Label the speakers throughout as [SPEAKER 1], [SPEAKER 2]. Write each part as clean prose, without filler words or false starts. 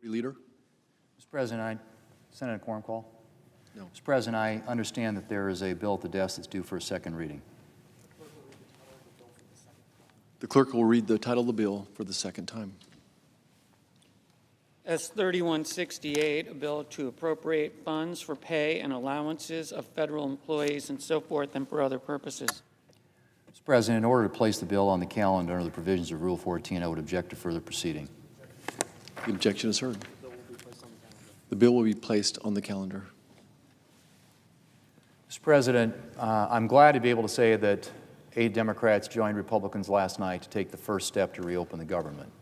[SPEAKER 1] Leader?
[SPEAKER 2] Mr. President, Senator quorum call.
[SPEAKER 1] No.
[SPEAKER 2] Mr. President, I understand that there is a bill at the desk that's due for a second reading.
[SPEAKER 1] The clerk will read the title of the bill for the second time.
[SPEAKER 3] S3168, a bill to appropriate funds for pay and allowances of federal employees and so forth and for other purposes.
[SPEAKER 2] Mr. President, in order to place the bill on the calendar under the provisions of Rule 14, I would object to further proceeding.
[SPEAKER 1] The objection is heard. The bill will be placed on the calendar.
[SPEAKER 2] Mr. President, I'm glad to be able to say that 8 Democrats joined Republicans last night to take the first step to reopen the government.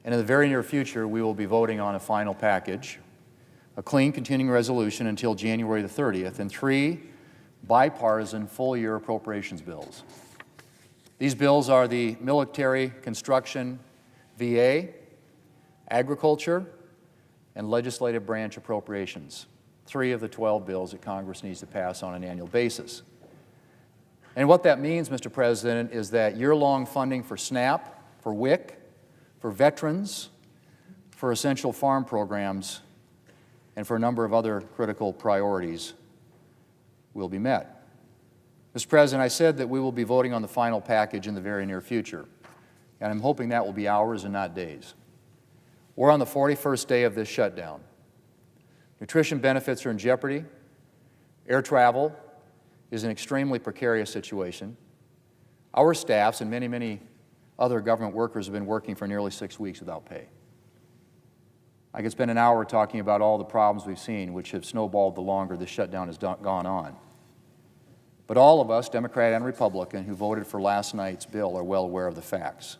[SPEAKER 2] And in the very near future, we will be voting on a final package, a clean continuing resolution until January the 30th, and 3 bipartisan full-year appropriations bills. These bills are the military construction, VA, agriculture, and legislative branch appropriations, 3 of the 12 bills that Congress needs to pass on an annual basis. And what that means, Mr. President, is that year-long funding for SNAP, for WIC, for veterans, for essential farm programs, and for a number of other critical priorities will be met. Mr. President, I said that we will be voting on the final package in the very near future, and I'm hoping that will be hours and not days. We're on the 41st day of this shutdown. Nutrition benefits are in jeopardy. Air travel is an extremely precarious situation. Our staffs and many, many other government workers have been working for nearly 6 weeks without pay. I could spend an hour talking about all the problems we've seen, which have snowballed the longer this shutdown has gone on. But all of us, Democrat and Republican, who voted for last night's bill are well aware of the facts.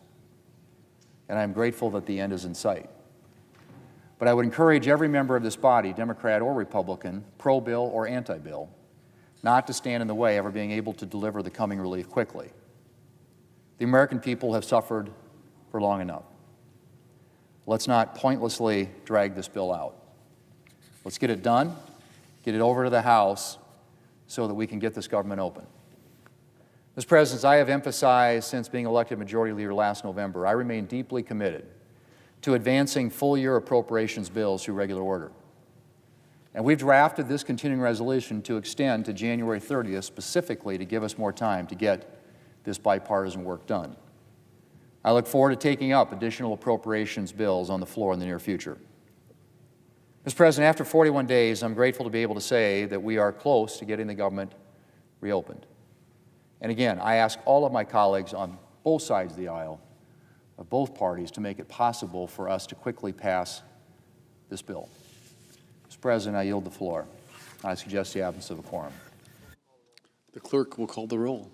[SPEAKER 2] And I'm grateful that the end is in sight. But I would encourage every member of this body, Democrat or Republican, pro-bill or anti-bill, not to stand in the way of our being able to deliver the coming relief quickly. The American people have suffered for long enough. Let's not pointlessly drag this bill out. Let's get it done, get it over to the House so that we can get this government open. Mr. President, as I have emphasized since being elected Majority Leader last November, I remain deeply committed to advancing full-year appropriations bills through regular order. And we've drafted this continuing resolution to extend to January 30th specifically to give us more time to get this bipartisan work done. I look forward to taking up additional appropriations bills on the floor in the near future. Mr. President, after 41 days, I'm grateful to be able to say that we are close to getting the government reopened. And again, I ask all of my colleagues on both sides of the aisle, of both parties, to make it possible for us to quickly pass this bill. Mr. President, I yield the floor. I suggest the absence of a quorum.
[SPEAKER 1] The clerk will call the roll.